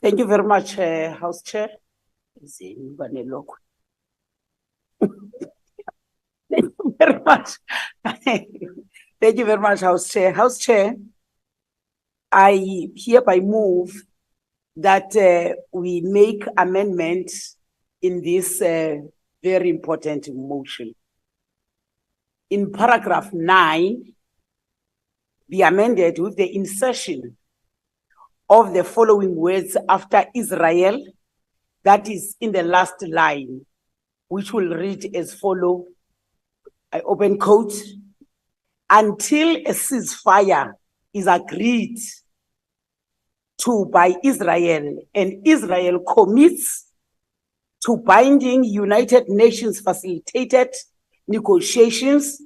Thank you very much, House Chair. Thank you very much. Thank you very much, House Chair. House Chair, I hereby move that we make amendments in this very important motion. In paragraph 9, be amended with the insertion of the following words after Israel, that is in the last line, which will read as follow, I open quote, until a ceasefire is agreed to by Israel and Israel commits to binding United Nations facilitated negotiations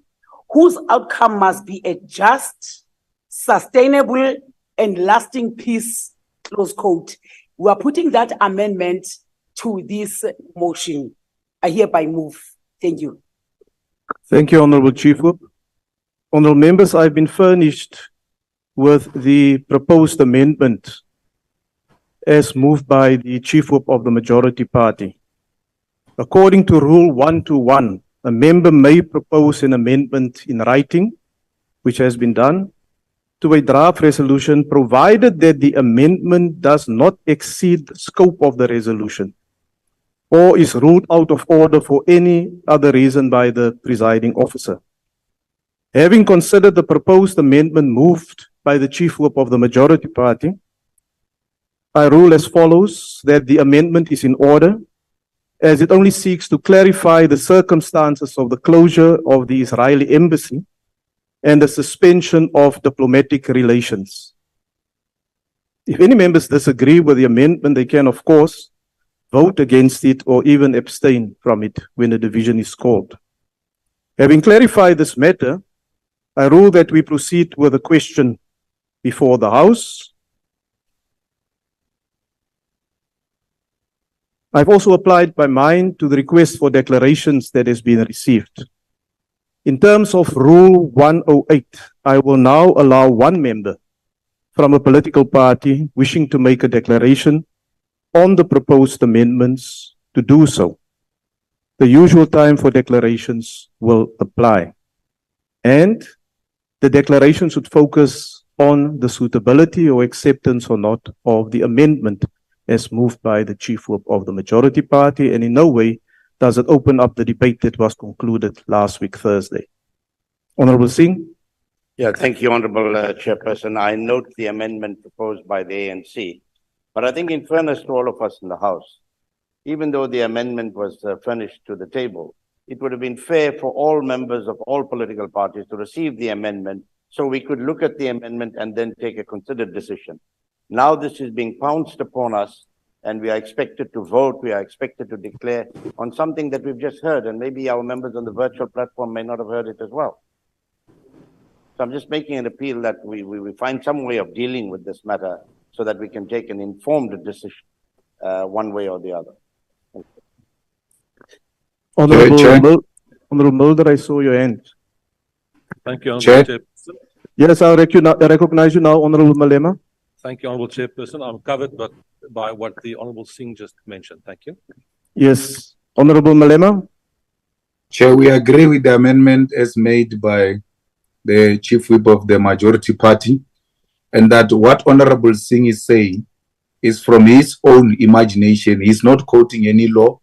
whose outcome must be a just, sustainable, and lasting peace, close quote. We are putting that amendment to this motion. I hereby move. Thank you. Thank you, Honorable Chief Whip. Honorable members, I've been furnished with the proposed amendment as moved by the Chief Whip of the Majority Party. According to Rule 121, a member may propose an amendment in writing, which has been done, to a draft resolution, provided that the amendment does not exceed the scope of the resolution or is ruled out of order for any other reason by the presiding officer. Having considered the proposed amendment moved by the Chief Whip of the Majority Party, I rule as follows, that the amendment is in order, as it only seeks to clarify the circumstances of the closure of the Israeli embassy and the suspension of diplomatic relations. If any members disagree with the amendment, they can, of course, vote against it or even abstain from it when a division is called. Having clarified this matter, I rule that we proceed with a question before the House. I've also applied my mind to the request for declarations that has been received. In terms of Rule 108, I will now allow one member from a political party wishing to make a declaration on the proposed amendments to do so. The usual time for declarations will apply. And the declaration should focus on the suitability or acceptance or not of the amendment as moved by the Chief Whip of the Majority Party, and in no way does it open up the debate that was concluded last week, Thursday. Honorable Singh. Yeah, thank you, Honorable Chairperson. I note the amendment proposed by the ANC, but I think in fairness to all of us in the House, even though the amendment was furnished to the table, it would have been fair for all members of all political parties to receive the amendment so we could look at the amendment and then take a considered decision. Now this is being pounced upon us and we are expected to vote, we are expected to declare on something that we've just heard, and maybe our members on the virtual platform may not have heard it as well. So I'm just making an appeal that we find some way of dealing with this matter so that we can take an informed decision one way or the other. Honorable Mulder, I saw your hand. Thank you, Honorable Chairperson. Yes, I recognize you now, Honorable Malema. Thank you, Honorable Chairperson. I'm covered by what the Honorable Singh just mentioned. Thank you. Yes, Honorable Malema. Chair, we agree with the amendment as made by the Chief Whip of the Majority Party, and that what Honorable Singh is saying is from his own imagination. He's not quoting any law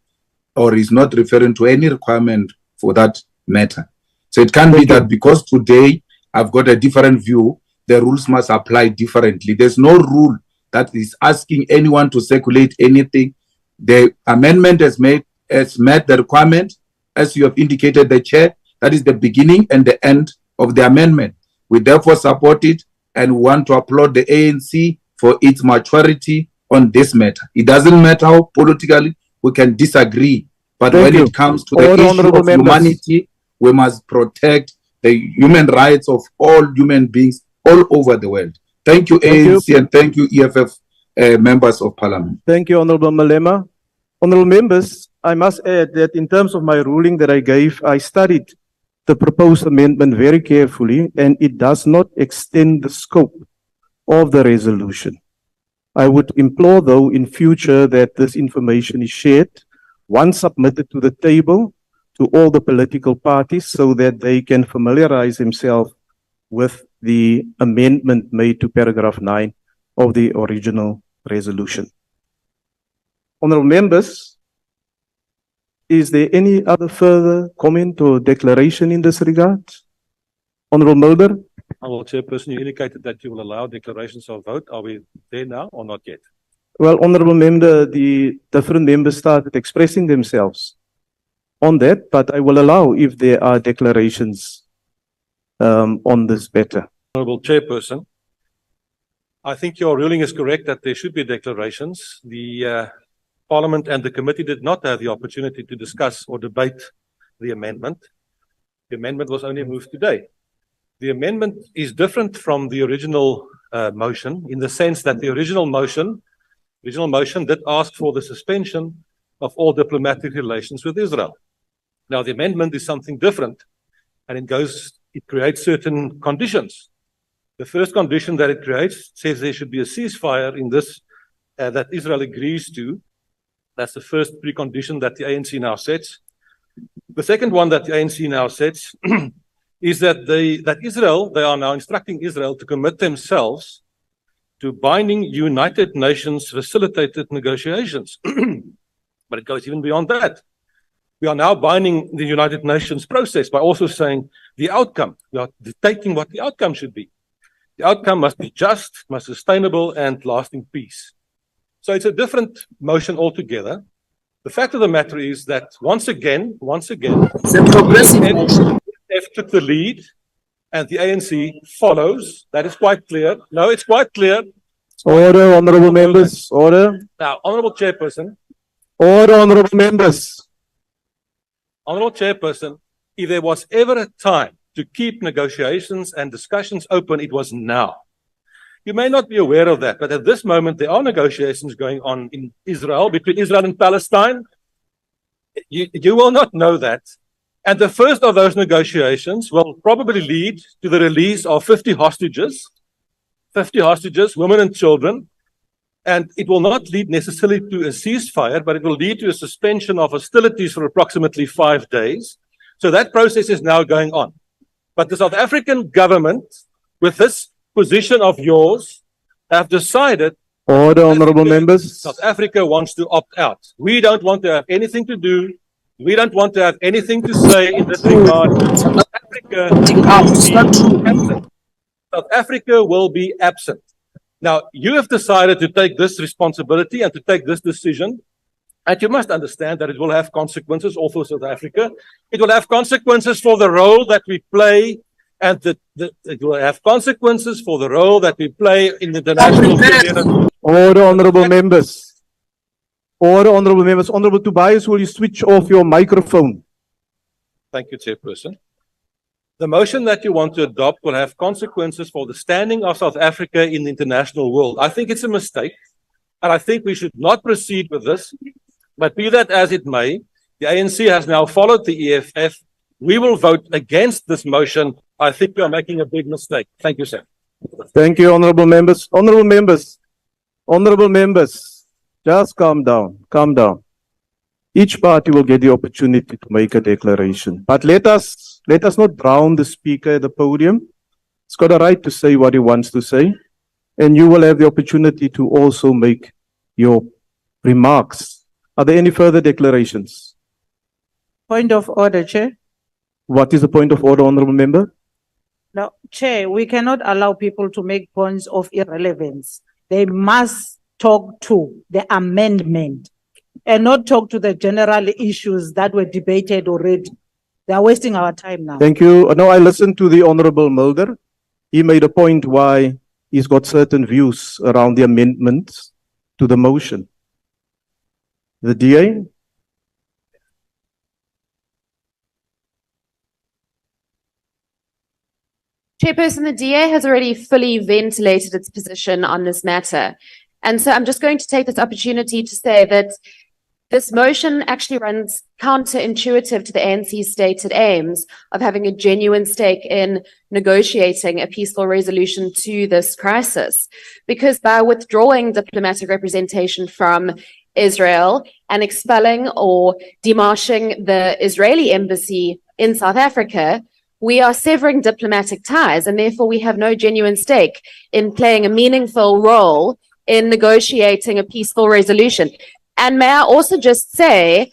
or he's not referring to any requirement for that matter. So it can't be that because today I've got a different view, the rules must apply differently. There's no rule that is asking anyone to circulate anything. The amendment has met the requirement, as you have indicated, the Chair. That is the beginning and the end of the amendment. We therefore support it and want to applaud the ANC for its maturity on this matter. It doesn't matter how politically we can disagree, but when it comes to the issue of humanity, we must protect the human rights of all human beings all over the world. Thank you, ANC, and thank you, EFF members of Parliament. Thank you, Honorable Malema. Honorable members, I must add that in terms of my ruling that I gave, I studied the proposed amendment very carefully, and it does not extend the scope of the resolution. I would implore, though, in future that this information is shared, once submitted to the table, to all the political parties so that they can familiarize themselves with the amendment made to paragraph 9 of the original resolution. Honorable members, is there any other further comment or declaration in this regard? Honorable Mulder? Honorable Chairperson, you indicated that you will allow declarations of vote. Are we there now or not yet? Well, Honorable Member, the different members started expressing themselves on that, but I will allow if there are declarations on this matter. Honorable Chairperson, I think your ruling is correct that there should be declarations. The Parliament and the committee did not have the opportunity to discuss or debate the amendment. The amendment was only moved today. The amendment is different from the original motion in the sense that the original motion did ask for the suspension of all diplomatic relations with Israel. Now, the amendment is something different, and it creates certain conditions. The first condition that it creates says there should be a ceasefire in this that Israel agrees to. That's the first precondition that the ANC now sets. The second one that the ANC now sets is that they are now instructing Israel to commit themselves to binding United Nations facilitated negotiations. But it goes even beyond that. We are now binding the United Nations process by also saying the outcome. We are dictating what the outcome should be. The outcome must be just, must be sustainable, and lasting peace. So it's a different motion altogether. The fact of the matter is that once again, It's a progressive motion. F took the lead, and the ANC follows. That is quite clear. No, it's quite clear. Order, honorable members, order. Now, Honorable Chairperson. Order, honorable members. Honorable Chairperson, if there was ever a time to keep negotiations and discussions open, it was now. You may not be aware of that, but at this moment, there are negotiations going on in Israel, between Israel and Palestine. You will not know that. And the first of those negotiations will probably lead to the release of 50 hostages, women and children. And it will not lead necessarily to a ceasefire, but it will lead to a suspension of hostilities for approximately 5 days. So that process is now going on. But the South African government, with this position of yours, have decided. Order, honorable members. South Africa wants to opt out. We don't want to have anything to do. We don't want to have anything to say in this regard. South Africa South Africa will be absent. Now, you have decided to take this responsibility and to take this decision. And you must understand that it will have consequences also for South Africa. It will have consequences for the role that we play, and it will have consequences for the role that we play in the international community. Order, honorable members. Order, honorable members. Honorable Tobias, will you switch off your microphone? Thank you, Chairperson. The motion that you want to adopt will have consequences for the standing of South Africa in the international world. I think it's a mistake, and I think we should not proceed with this. But be that as it may, the ANC has now followed the EFF. We will vote against this motion. I think we are making a big mistake. Thank you, sir. Thank you, honorable members. Honorable members. Honorable members. Just calm down. Calm down. Each party will get the opportunity to make a declaration. But let us not drown the speaker at the podium. He's got a right to say what he wants to say. And you will have the opportunity to also make your remarks. Are there any further declarations? Point of order, Chair. What is the point of order, honorable member? No, Chair, we cannot allow people to make points of irrelevance. They must talk to the amendment and not talk to the general issues that were debated already. They are wasting our time now. Thank you. Now I listened to the honorable Mulder. He made a point why he's got certain views around the amendments to the motion. The DA? Chairperson, the DA has already fully ventilated its position on this matter. And so I'm just going to take this opportunity to say that This motion actually runs counterintuitive to the ANC's stated aims of having a genuine stake in negotiating a peaceful resolution to this crisis. Because by withdrawing diplomatic representation from Israel and expelling or demarching the Israeli embassy in South Africa, we are severing diplomatic ties, and therefore we have no genuine stake in playing a meaningful role in negotiating a peaceful resolution. And may I also just say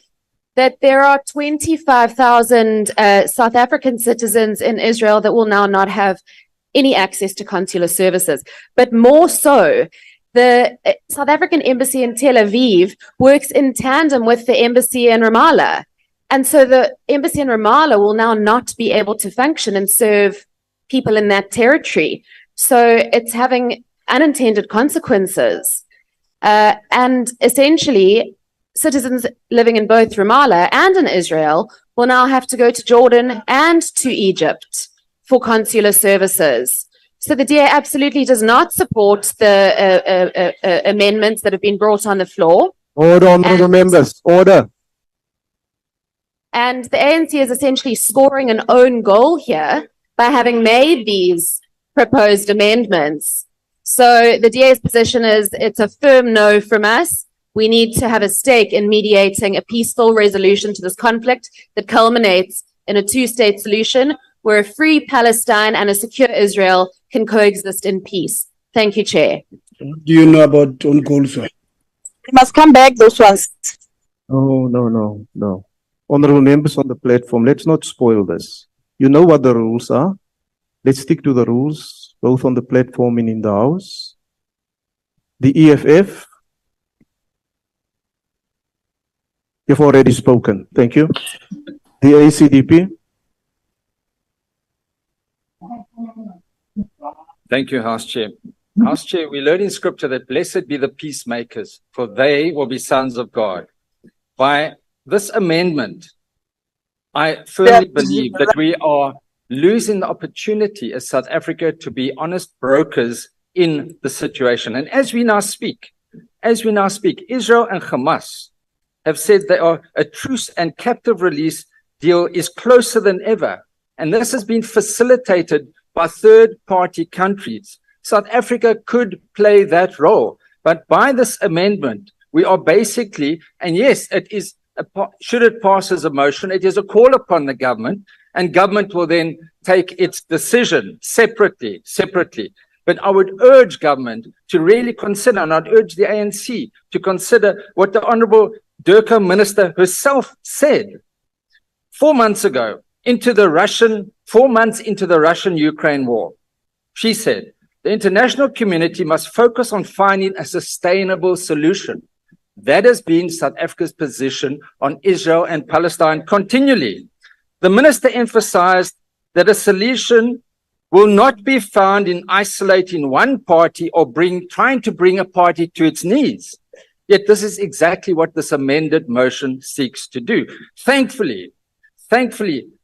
that there are 25,000 South African citizens in Israel that will now not have any access to consular services. But more so, the South African embassy in Tel Aviv works in tandem with the embassy in Ramallah. And so the embassy in Ramallah will now not be able to function and serve people in that territory. So it's having unintended consequences. And essentially, citizens living in both Ramallah and in Israel will now have to go to Jordan and to Egypt for consular services. So the DA absolutely does not support the amendments that have been brought on the floor. Order, honorable members, order. And the ANC is essentially scoring an own goal here by having made these proposed amendments. So the DA's position is it's a firm no from us. We need to have a stake in mediating a peaceful resolution to this conflict that culminates in a two-state solution where a free Palestine and a secure Israel can coexist in peace. Thank you, Chair. Do you know about own goals? You must come back, those ones. Oh, no. Honorable members on the platform, let's not spoil this. You know what the rules are. Let's stick to the rules, both on the platform and in the House. The EFF, you've already spoken. Thank you. The ACDP. Thank you, House Chair. House Chair, we learn in Scripture that blessed be the peacemakers, for they will be sons of God. By this amendment, I firmly believe that we are losing the opportunity as South Africa to be honest brokers in the situation. And as we now speak, Israel and Hamas have said they are a truce and captive release deal is closer than ever. And this has been facilitated by third-party countries. South Africa could play that role. But by this amendment, we are basically, and yes, it is, should it pass as a motion, it is a call upon the government, and government will then take its decision separately. But I would urge government to really consider, and I'd urge the ANC to consider what the Honorable Durka Minister herself said 4 months ago, 4 months into the Russian-Ukraine war. She said, the international community must focus on finding a sustainable solution. That has been South Africa's position on Israel and Palestine continually. The minister emphasized that a solution will not be found in isolating one party or trying to bring a party to its knees. Yet this is exactly what this amended motion seeks to do. Thankfully,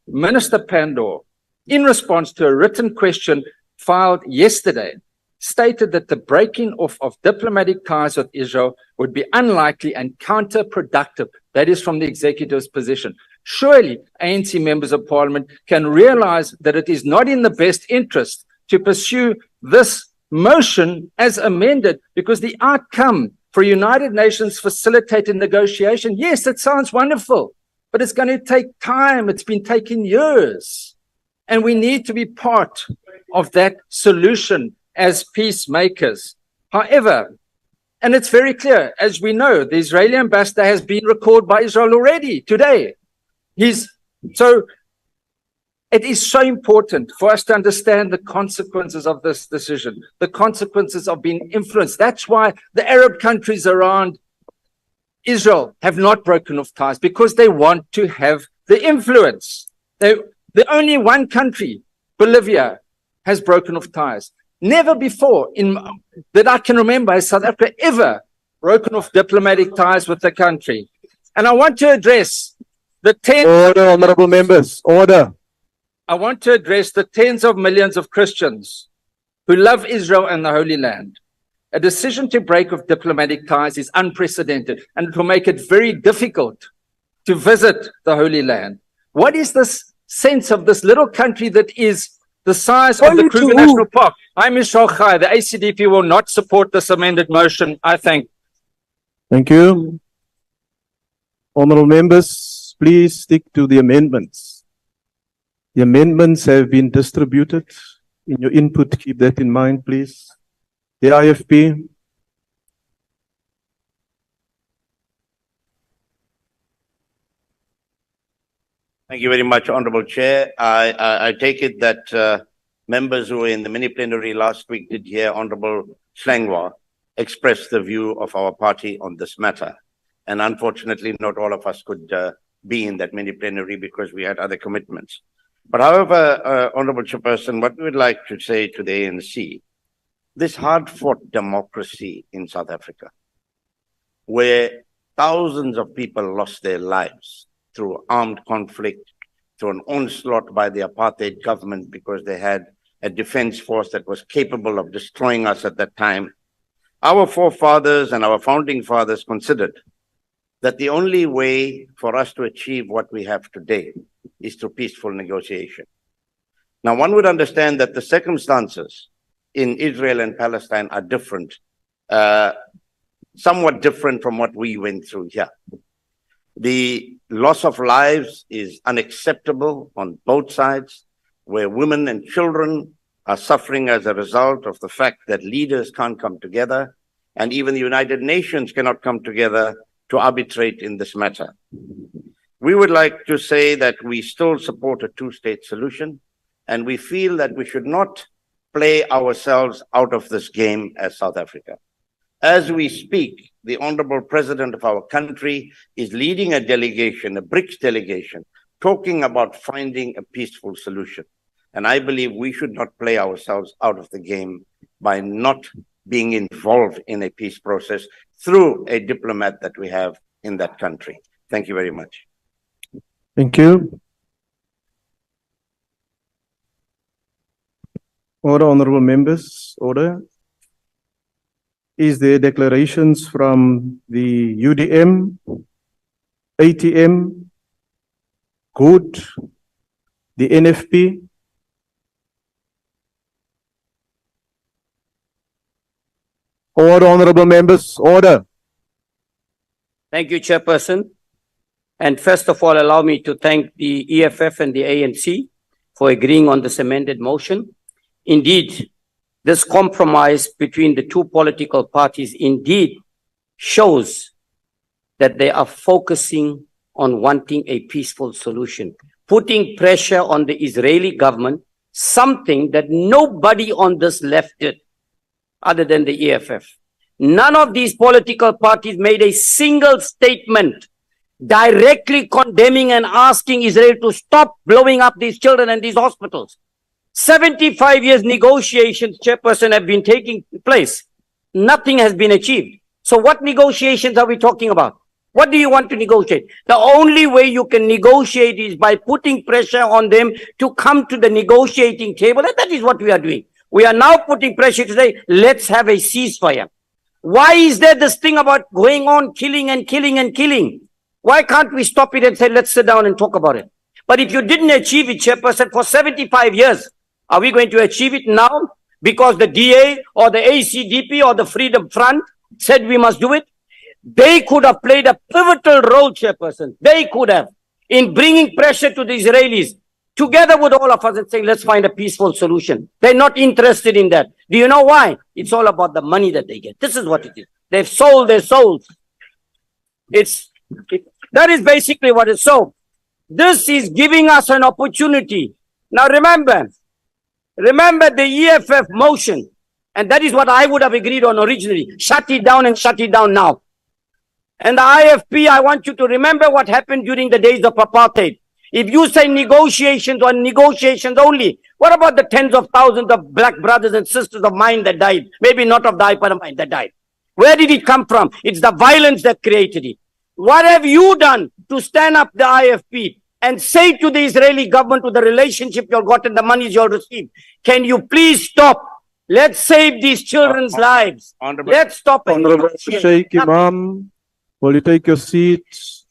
Minister Pandor, in response to a written question filed yesterday, stated that the breaking off of diplomatic ties with Israel would be unlikely and counterproductive. That is from the executive's position. Surely ANC members of parliament can realize that it is not in the best interest to pursue this motion as amended, because the outcome for United Nations facilitated negotiation, yes, it sounds wonderful, but it's going to take time. It's been taking years. And we need to be part of that solution as peacemakers. However, and it's very clear, as we know, the Israeli ambassador has been recalled by Israel already today. So it is so important for us to understand the consequences of this decision, the consequences of being influenced. That's why the Arab countries around Israel have not broken off ties, because they want to have the influence. The only one country, Bolivia, has broken off ties. Never before that I can remember has South Africa ever broken off diplomatic ties with the country. And I want to address Order, honorable members, order. I want to address the tens of millions of Christians who love Israel and the Holy Land. A decision to break with diplomatic ties is unprecedented, and it will make it very difficult to visit the Holy Land. What is this sense of this little country that is the size of the Kruger National Park? I'm Michelle Gai. The ACDP will not support this amended motion. I thank. Thank you. Honorable members, please stick to the amendments. The amendments have been distributed. In your input, keep that in mind, please. The IFP. Thank you very much, Honorable Chair. I take it that members who were in the mini plenary last week did hear Honorable Slangwa express the view of our party on this matter. And unfortunately, not all of us could be in that mini plenary because we had other commitments. But however, Honorable Chairperson, what we would like to say to the ANC, this hard-fought democracy in South Africa, where thousands of people lost their lives through armed conflict, through an onslaught by the apartheid government because they had a defense force that was capable of destroying us at that time. Our forefathers and our founding fathers considered that the only way for us to achieve what we have today is through peaceful negotiation. Now, one would understand that the circumstances in Israel and Palestine are different, somewhat different from what we went through here. The loss of lives is unacceptable on both sides, where women and children are suffering as a result of the fact that leaders can't come together, and even the United Nations cannot come together to arbitrate in this matter. We would like to say that we still support a two-state solution, and we feel that we should not play ourselves out of this game as South Africa. As we speak, the Honorable President of our country is leading a delegation, a BRICS delegation, talking about finding a peaceful solution. And I believe we should not play ourselves out of the game by not being involved in a peace process through a diplomat that we have in that country. Thank you very much. Thank you. Order, honorable members, order. Is there declarations from the UDM, ATM, GOOD, the NFP? Order, honorable members, order. Thank you, Chairperson. And first of all, allow me to thank the EFF and the ANC for agreeing on this amended motion. Indeed, this compromise between the two political parties indeed shows that they are focusing on wanting a peaceful solution, putting pressure on the Israeli government, something that nobody on this left did other than the EFF. None of these political parties made a single statement directly condemning and asking Israel to stop blowing up these children and these hospitals. 75 years negotiations, Chairperson, have been taking place. Nothing has been achieved. So what negotiations are we talking about? What do you want to negotiate? The only way you can negotiate is by putting pressure on them to come to the negotiating table, and that is what we are doing. We are now putting pressure to say, let's have a ceasefire. Why is there this thing about going on killing and killing and killing? Why can't we stop it and say, let's sit down and talk about it? But if you didn't achieve it, Chairperson, for 75 years, are we going to achieve it now because the DA or the ACDP or the Freedom Front said we must do it? They could have played a pivotal role, Chairperson. They could have in bringing pressure to the Israelis together with all of us and saying, let's find a peaceful solution. They're not interested in that. Do you know why? It's all about the money that they get. This is what it is. They've sold their souls. That is basically what it's so. This is giving us an opportunity. Now remember the EFF motion, and that is what I would have agreed on originally. Shut it down and shut it down now. And the IFP, I want you to remember what happened during the days of apartheid. If you say negotiations or negotiations only, what about the tens of thousands of black brothers and sisters of mine that died? Maybe not of the but of mine that died. Where did it come from? It's the violence that created it. What have you done to stand up the IFP and say to the Israeli government, to the relationship you've got and the monies you'll receive, can you please stop Let's save these children's lives. Honorable, Let's stop it. Honorable Sheikh Imam, will you take your seats?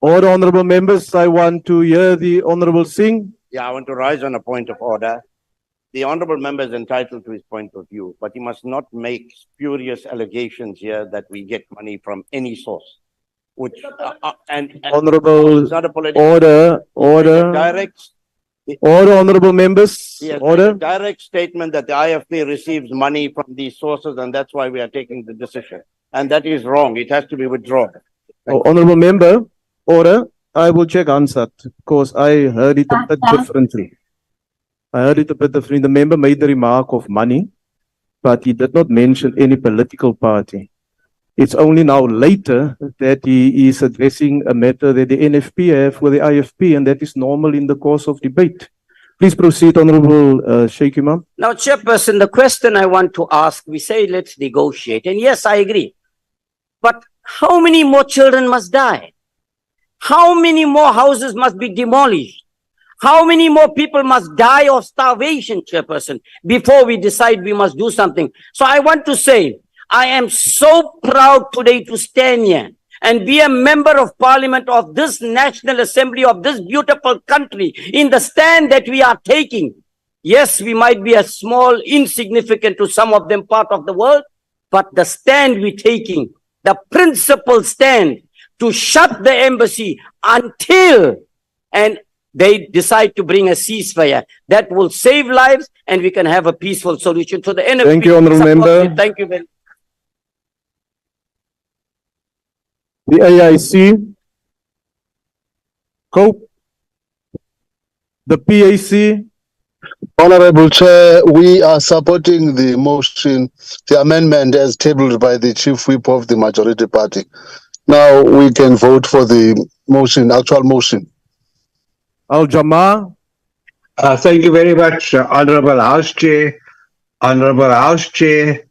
All the honorable members, I want to hear the Honorable Singh. yeah, I want to rise on a point of order. The honorable member is entitled to his point of view, but he must not make spurious allegations here that we get money from any source. Which, and Honorable, it's not a political. order, order. Direct, Order, honorable members, yes, order. direct statement that the IFP receives money from these sources and that's why we are taking the decision. And that is wrong. It has to be withdrawn. Oh, honorable member, order. I will check answered because I heard it a bit differently. I heard it a bit differently. The member made the remark of money, but he did not mention any political party. It's only now later that he is addressing a matter that the NFP have with the IFP, and that is normal in the course of debate. Please proceed, Honorable Sheikh Imam. Now, Chairperson, the question I want to ask, we say let's negotiate. And yes, I agree. But how many more children must die? How many more houses must be demolished? How many more people must die of starvation, Chairperson, before we decide we must do something? So I want to say, I am so proud today to stand here and be a member of parliament of this National Assembly of this beautiful country in the stand that we are taking. Yes, we might be a small, insignificant to some of them part of the world, but the stand we're taking, the principal stand to shut the embassy until and they decide to bring a ceasefire that will save lives and we can have a peaceful solution to the NFP. Thank you, honorable member. Thank you very much. The AIC, COPE, the PAC. Honorable Chair, we are supporting the motion, the amendment as tabled by the Chief Whip of the Majority Party. Now we can vote for the motion, actual motion. Al-Jama. Thank you very much, Honorable House Chair. Honorable House Chair,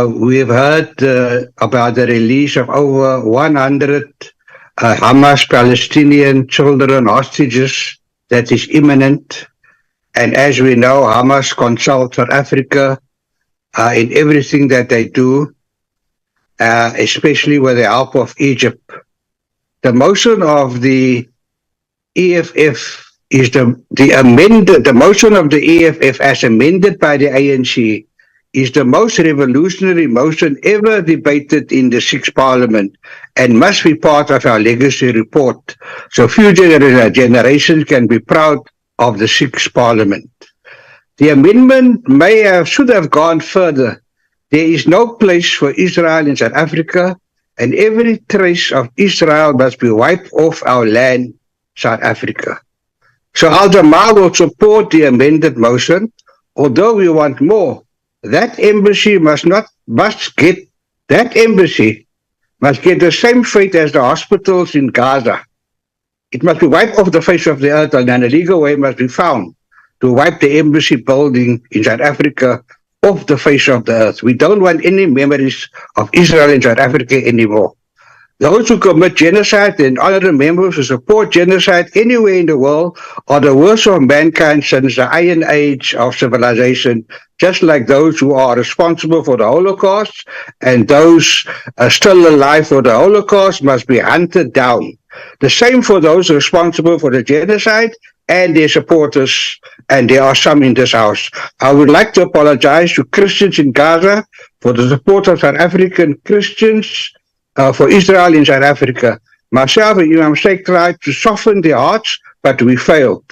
we've heard about the release of over 100 Hamas Palestinian children hostages that is imminent. And as we know, Hamas consults South Africa in everything that they do, especially with the help of Egypt. The motion of the EFF is the motion of the EFF as amended by the ANC is the most revolutionary motion ever debated in the 6th Parliament and must be part of our legacy report so future generations can be proud of the 6th Parliament. The amendment should have gone further. There is no place for Israel in South Africa and every trace of Israel must be wiped off our land, South Africa. So Al-Jamaa will support the amended motion, although we want more. That embassy must get the same fate as the hospitals in Gaza. It must be wiped off the face of the earth and a legal way must be found to wipe the embassy building in South Africa off the face of the earth. We don't want any memories of Israel in South Africa anymore. Those who commit genocide and honorable members who support genocide anywhere in the world are the worst of mankind since the Iron Age of civilization, just like those who are responsible for the Holocaust and those still alive for the Holocaust must be hunted down. The same for those responsible for the genocide and their supporters, and there are some in this house. I would like to apologize to Christians in Gaza for the support of South African Christians for Israel in South Africa. Myself and Imam Sheikh tried to soften their hearts, but we failed.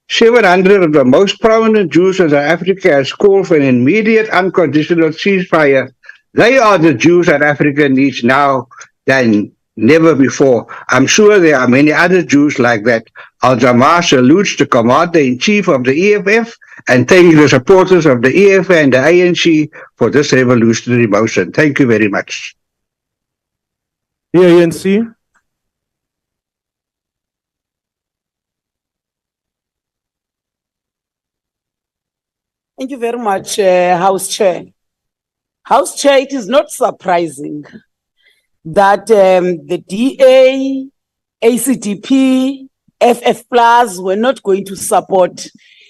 700 of the most prominent Jews in South Africa has called for an immediate unconditional ceasefire. They are the Jews that Africa needs now than never before. I'm sure there are many other Jews like that. Al-Jamaa salutes the Commander-in-Chief of the EFF and thanks the supporters of the EFF and the ANC for this revolutionary motion. Thank you very much. The ANC. Thank you very much, House Chair. House Chair, it is not surprising that the DA, ACDP, FF Plus were not going to support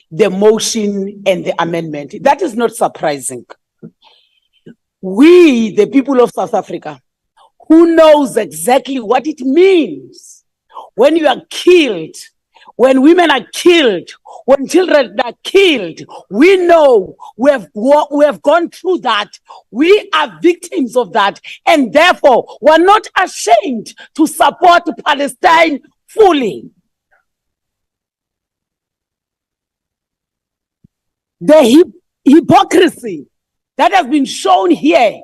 the motion and the amendment. That is not surprising. We, the people of South Africa, who knows exactly what it means when you are killed, when women are killed, when children are killed, we know we have gone through that. We are victims of that. And therefore, we're not ashamed to support Palestine fully. The hypocrisy that has been shown here,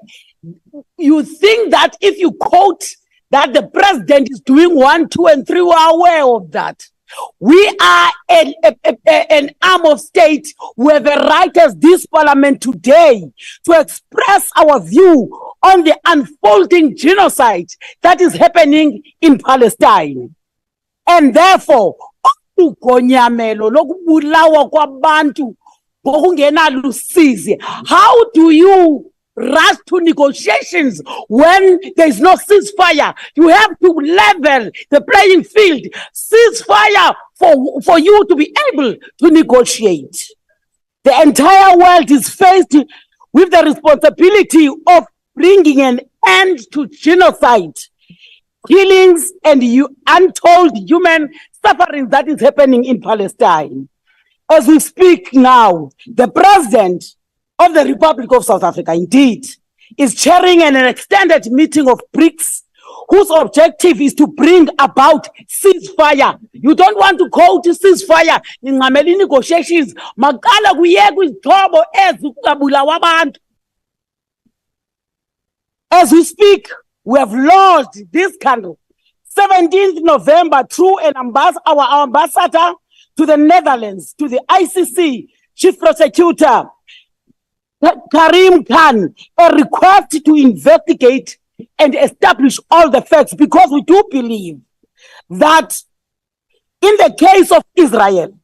you think that if you quote that the president is doing 1, 2, and 3, we are aware of that. We are an arm of state. We have a right as this parliament today to express our view on the unfolding genocide that is happening in Palestine. And therefore, how do you rush to negotiations when there is no ceasefire? You have to level the playing field, ceasefire for you to be able to negotiate. The entire world is faced with the responsibility of bringing an end to genocide, killings, and untold human suffering that is happening in Palestine. As we speak now, the president of the Republic of South Africa, indeed, is chairing an extended meeting of BRICS, whose objective is to bring about ceasefire. You don't want to call to ceasefire in negotiations. As we speak, we have launched this candle 17th November through our ambassador to the Netherlands, to the ICC Chief Prosecutor Karim Khan, a request to investigate and establish all the facts, because we do believe that in the case of Israel,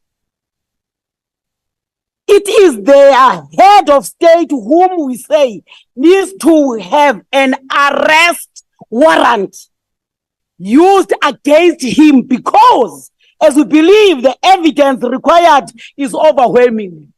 it is their head of state whom we say needs to have an arrest warrant used against him, because as we believe the evidence required is overwhelming.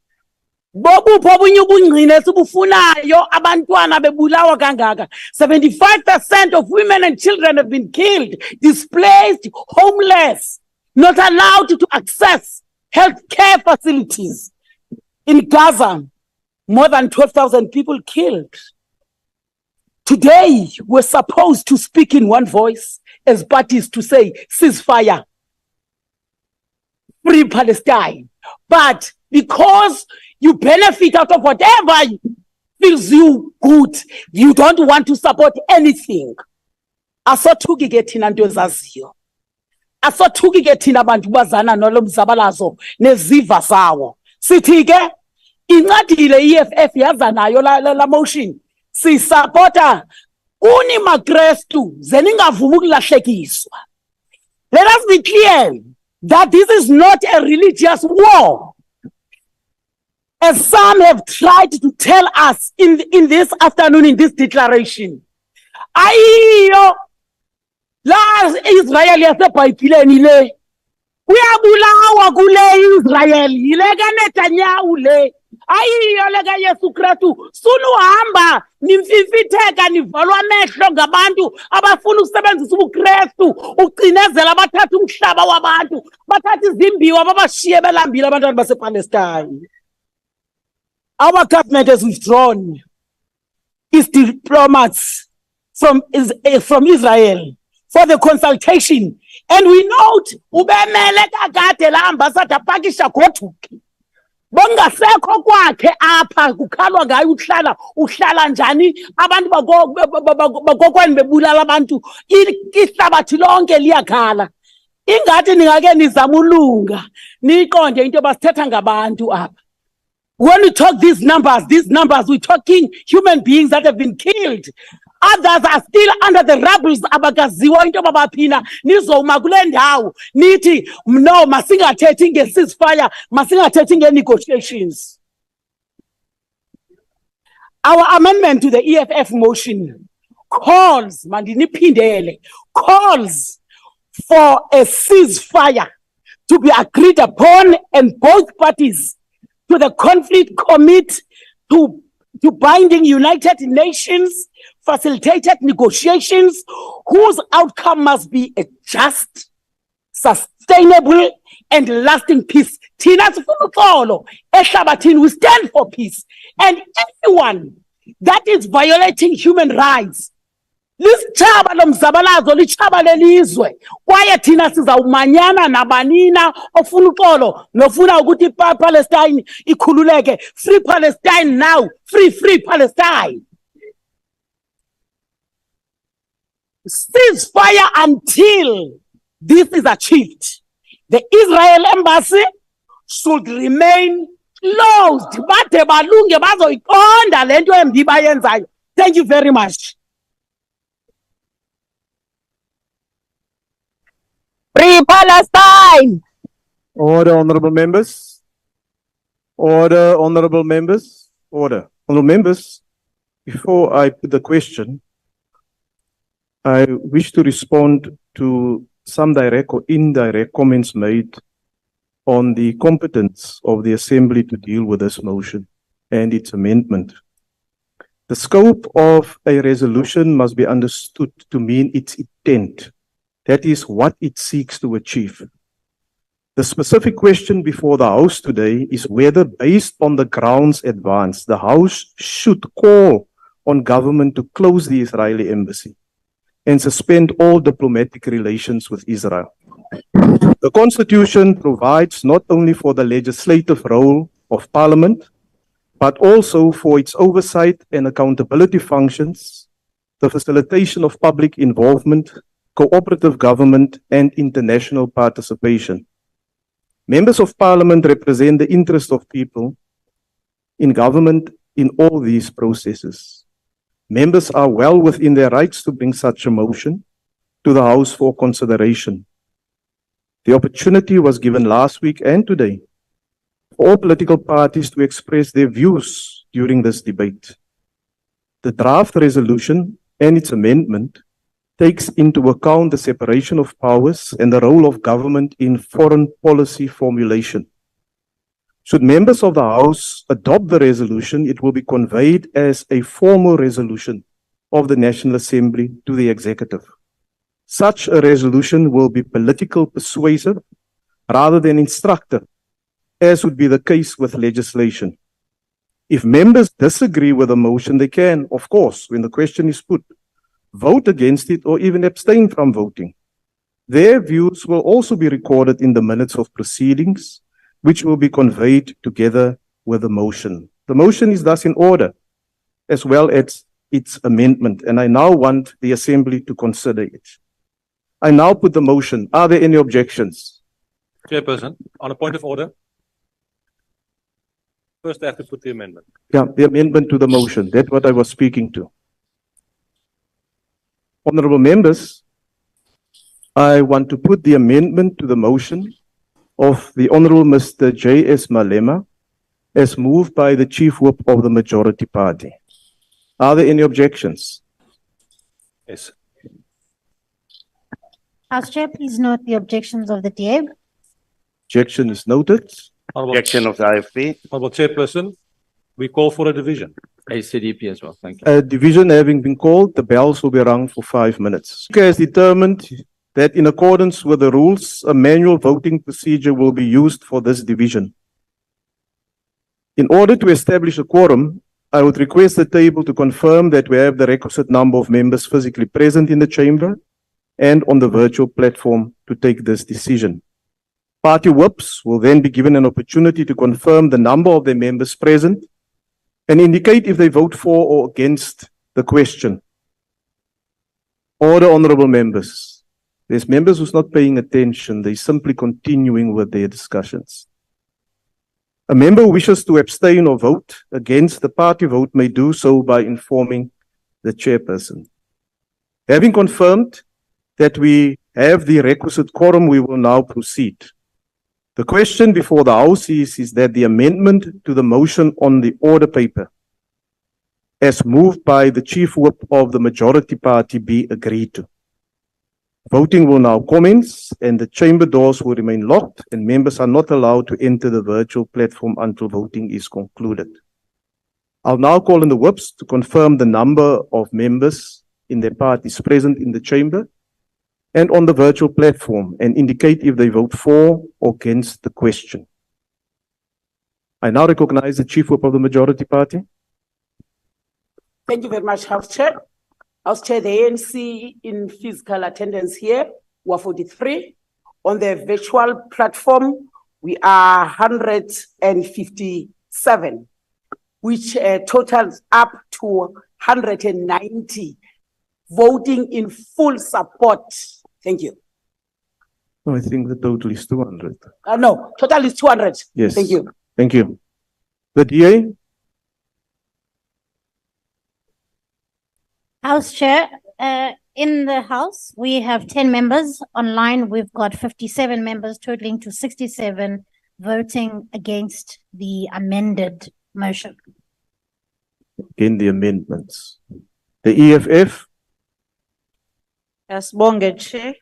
75% of women and children have been killed, displaced, homeless, not allowed to access healthcare facilities. In Gaza, more than 12,000 people killed. Today, we're supposed to speak in one voice as parties to say ceasefire, free Palestine. But because you benefit out of whatever feels you good, you don't want to support anything. Asothuki ke thina nto ezaziyo. Asothuki ke thina bantu bazana nalo mzabalazo neziva zawo. Sithi ke incadile EFF yaza nayo la motion. Si supporter uni magrestu zeningavumi ukulahlekiswa. Let us be clear that this is not a religious war, as some have tried to tell us in this afternoon, in this declaration. Ayiyo la Israel yasebhayibhileni le uyabulawa kule Israel yile ka Netanyahu le. Ayiyo le ka Yesu Kristu sunuhamba nimfifitheka nivalwa amehlo ngabantu abafuna ukusebenzisa ubuKristu ucinezela abathatha umhlaba wabantu bathatha izimbiwa babashiye belambile abantwana basePalestine. Our government has withdrawn its diplomats from Israel for the consultation, and we note ubemele kakade la ambassador pakisha goduki bongasekho kwakhe apha kukhalwa ngayo uhlala njani abantu bakokwani bebulala abantu ihlabathi lonke liyakhala. Ingathi ningake nizama ulunga niqonde into basithetha ngabantu apha. When we talk these numbers, we're talking human beings that have been killed. Others are still under the rubble. Abagaziwa into babaphina nizoma kule ndawo nithi no masingathethi nge-ceasefire, masingathethi nge-negotiations. Our amendment to the EFF motion calls for a ceasefire to be agreed upon, and both parties to the conflict commit to binding United Nations facilitated negotiations whose outcome must be a just, sustainable, and lasting peace. Thina sifuna uxolo ehlabathini, we stand for peace, and anyone that is violating human rights, lisitshaba lomzabalazo litshaba lelizwe, kwaye thina sizawumanyana nabanina ofuna uxolo nofuna ukuthi Palestine ikhululeke. Free Palestine now, free Palestine. Ceasefire until this is achieved. The Israel embassy should remain closed. Bade balunge bazoyiqonda lento embi bayenzayo. Thank you very much. Free Palestine! Order, honorable members. Order, honorable members. Order. Honorable members, before I put the question, I wish to respond to some direct or indirect comments made on the competence of the Assembly to deal with this motion and its amendment. The scope of a resolution must be understood to mean its intent. That is what it seeks to achieve. The specific question before the House today is whether, based on the grounds advanced, the House should call on government to close the Israeli embassy and suspend all diplomatic relations with Israel. The Constitution provides not only for the legislative role of Parliament, but also for its oversight and accountability functions, the facilitation of public involvement, cooperative government, and international participation. Members of Parliament represent the interest of people in government in all these processes. Members are well within their rights to bring such a motion to the House for consideration. The opportunity was given last week and today for all political parties to express their views during this debate. The draft resolution and its amendment takes into account the separation of powers and the role of government in foreign policy formulation. Should members of the House adopt the resolution, it will be conveyed as a formal resolution of the National Assembly to the Executive. Such a resolution will be political persuasive rather than instructive, as would be the case with legislation. If members disagree with the motion, they can, of course, when the question is put, vote against it or even abstain from voting. Their views will also be recorded in the minutes of proceedings, which will be conveyed together with the motion. The motion is thus in order, as well as its amendment, and I now want the Assembly to consider it. I now put the motion. Are there any objections? Chairperson, on a point of order. First, I have to put the amendment. Yeah, the amendment to the motion. That's what I was speaking to. Honorable members, I want to put the amendment to the motion of the Honorable Mr. J.S. Malema as moved by the Chief Whip of the Majority Party. Are there any objections? Yes. House Chair, please note the objections of the TAB. Objection is noted. Objection of the IFP. Honorable Chairperson, we call for a division. ACDP as well, thank you. A division having been called, the bells will be rung for 5 minutes. Speaker has determined that in accordance with the rules, a manual voting procedure will be used for this division. In order to establish a quorum, I would request the table to confirm that we have the requisite number of members physically present in the chamber and on the virtual platform to take this decision. Party whips will then be given an opportunity to confirm the number of their members present and indicate if they vote for or against the question. Order, honorable members. There's members who's not paying attention. They're simply continuing with their discussions. A member who wishes to abstain or vote against the party vote may do so by informing the chairperson. Having confirmed that we have the requisite quorum, we will now proceed. The question before the House is that the amendment to the motion on the order paper, as moved by the Chief Whip of the Majority Party, be agreed to. Voting will now commence and the chamber doors will remain locked and members are not allowed to enter the virtual platform until voting is concluded. I'll now call on the whips to confirm the number of members in their parties present in the chamber and on the virtual platform and indicate if they vote for or against the question. I now recognize the Chief Whip of the Majority Party. Thank you very much, House Chair. House Chair, the ANC in physical attendance here were 43. On the virtual platform, we are 157, which totals up to 190 voting in full support. Thank you. No, I think the total is 200. No, total is 200. Yes. Thank you. Thank you. The DA? House Chair, in the House, we have 10 members. Online, we've got 57 members, totaling to 67 voting against the amended motion. In the amendments. The EFF? Asbonge Chair,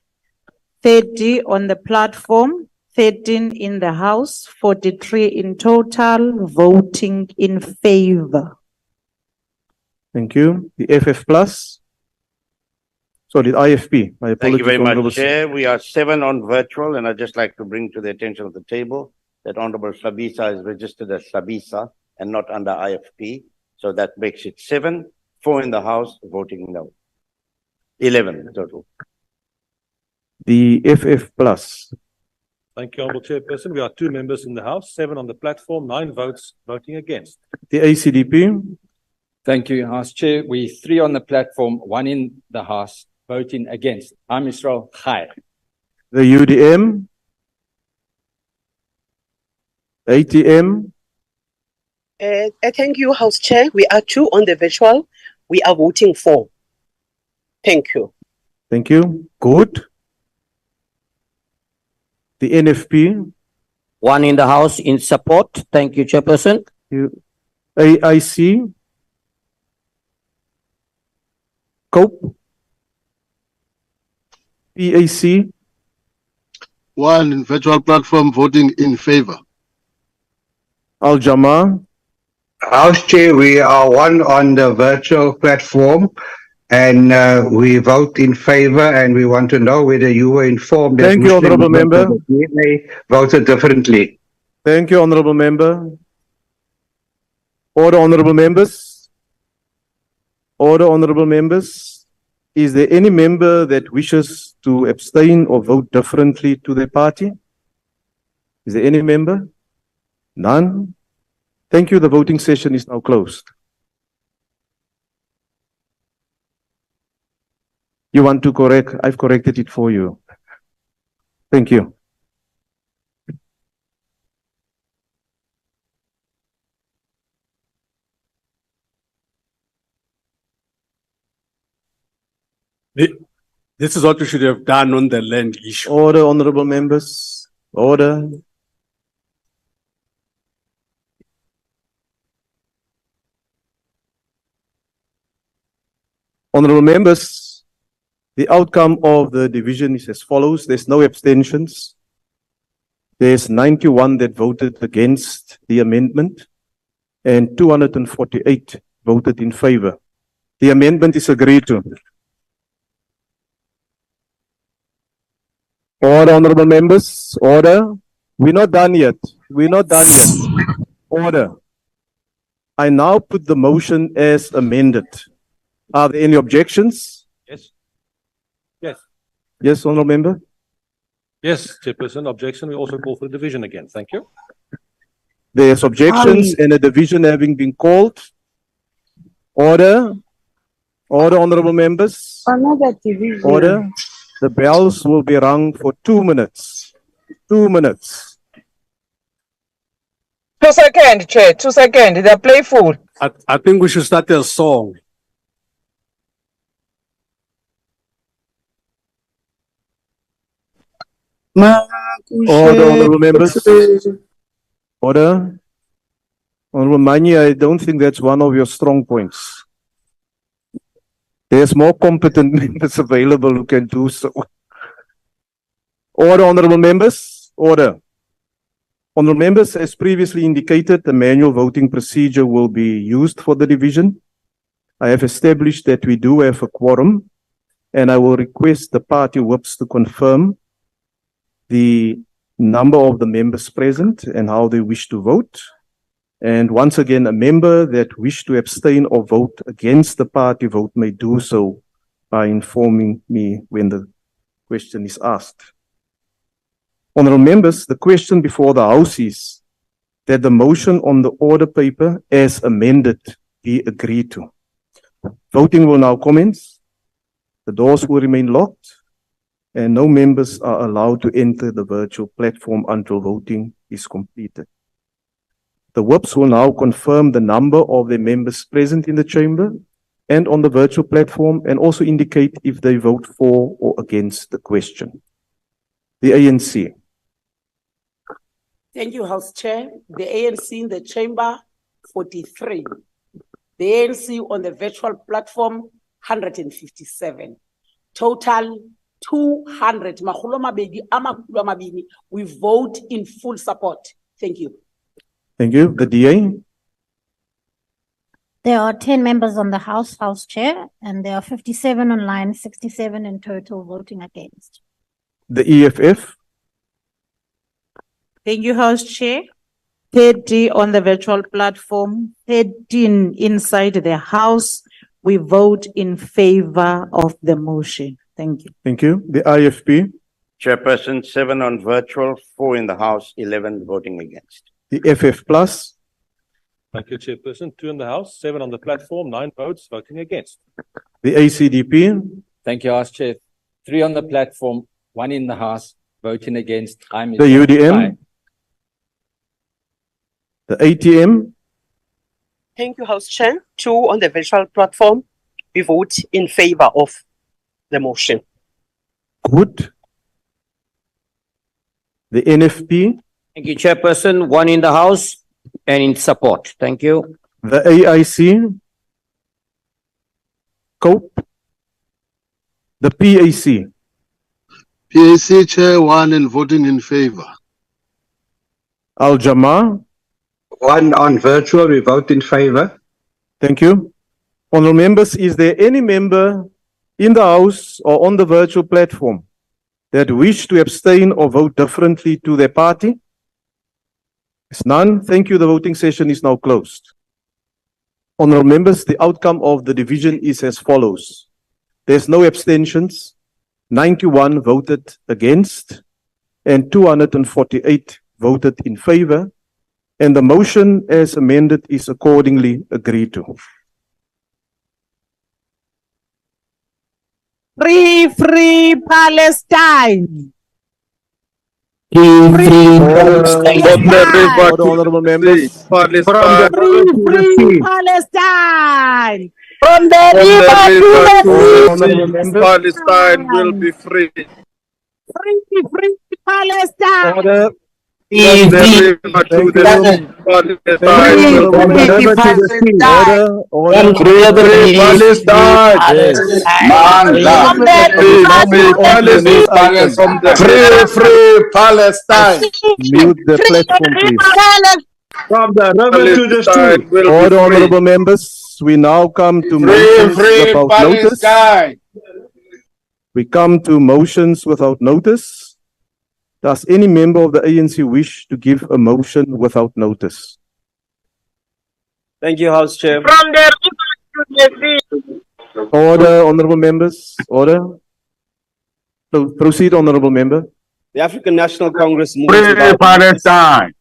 30 on the platform, 13 in the House, 43 in total, voting in favor. Thank you. The FF plus? Sorry, the IFP. My Thank you apologies, very Honorable much, Chair. We are 7 on virtual, and I'd just like to bring to the attention of the table that Honorable Sabisa is registered as Sabisa and not under IFP. So that makes it 7, 4 in the House, voting no. 11 total. The FF plus. Thank you, Honorable Chairperson. We are 2 members in the House, 7 on the platform, 9 votes voting against. The ACDP? Thank you, House Chair. We 3 on the platform, 1 in the House, voting against. I'm Israel Khair. The UDM? ATM? Thank you, House Chair. We are 2 on the virtual. We are voting for. Thank you. Thank you. Good. The NFP? 1 in the House in support. Thank you, Chairperson. AIC? Cope? PAC? 1 in virtual platform voting in favor. Al Jama? House Chair, we are 1 on the virtual platform and we vote in favor, and we want to know whether you were informed that Thank you, Honourable Member. They voted differently. Thank you, Honourable Member. Order, Honourable Members. Order, Honourable Members. Is there any member that wishes to abstain or vote differently to their party? Is there any member? None. Thank you. The voting session is now closed. You want to correct? I've corrected it for you. Thank you. This is what we should have done on the land issue. Order, honourable members. Order. Honourable members, the outcome of the division is as follows. There's no abstentions. There's 91 that voted against the amendment and 248 voted in favour. The amendment is agreed to. Order, honourable members. Order. We're not done yet. We're not done yet. Order. I now put the motion as amended. Are there any objections? Yes. Yes. Yes, honourable member. Yes, Chairperson. Objection. We also call for the division again. Thank you. There's objections and a division having been called. Order. Order, honourable members. Another division. Order. The bells will be rung for 2 minutes. 2 minutes. 2 seconds, Chair. 2 seconds. They're playful. I think we should start a song. Order, honourable members. Order. Honourable Manyora, I don't think that's one of your strong points. There's more competent members available who can do so. Order, honorable members. Order. Honorable members, as previously indicated, the manual voting procedure will be used for the division. I have established that we do have a quorum, and I will request the party whips to confirm the number of the members present and how they wish to vote. And once again, a member that wish to abstain or vote against the party vote may do so by informing me when the question is asked. Honorable members, the question before the House is that the motion on the order paper as amended be agreed to. Voting will now commence. The doors will remain locked and no members are allowed to enter the virtual platform until voting is completed. The whips will now confirm the number of the members present in the chamber and on the virtual platform and also indicate if they vote for or against the question. The ANC. Thank you, House Chair. The ANC in the chamber, 43. The ANC on the virtual platform, 157. Total 200. Makgolo a mabedi, a makgolo a mabedi. We vote in full support. Thank you. Thank you. The DA. There are 10 members on the House Chair, and there are 57 online, 67 in total voting against. The EFF. Thank you, House Chair. 30 on the virtual platform, 13 inside the House. We vote in favor of the motion. Thank you. Thank you. The IFP. Chairperson, 7 on virtual, 4 in the House, 11 voting against. The FF Plus. Thank you, Chairperson. 2 in the House, 7 on the platform, 9 votes voting against. The ACDP. Thank you, House Chair. 3 on the platform, 1 in the House, voting against. I'm The UDM. The ATM. Thank you, House Chair. 2 on the virtual platform. We vote in favor of the motion. Good. The NFP. Thank you, Chairperson. 1 in the House and in support. Thank you. The AIC. COPE. The PAC. PAC Chair, 1 and voting in favor. Al Jama. 1 on virtual, we vote in favor. Thank you. Honorable members, is there any member in the House or on the virtual platform that wish to abstain or vote differently to their party? There's none. Thank you. The voting session is now closed. Honorable members, the outcome of the division is as follows. There's no abstentions. 91 voted against and 248 voted in favor. And the motion as amended is accordingly agreed to. Free Palestine. Honorable members. Free Palestine. From the river to the sea. Palestine will be free. Free Palestine. Order. Free Palestine. Mute the platform, please. From the river to the sea. Order, honorable members. We now come to motions without notice. We come to motions without notice. Does any member of the ANC wish to give a motion without notice? Thank you, House Chair. From the river to the sea. Order, honorable members. Order. Proceed, honorable member. The African National Congress moves Free without Palestine.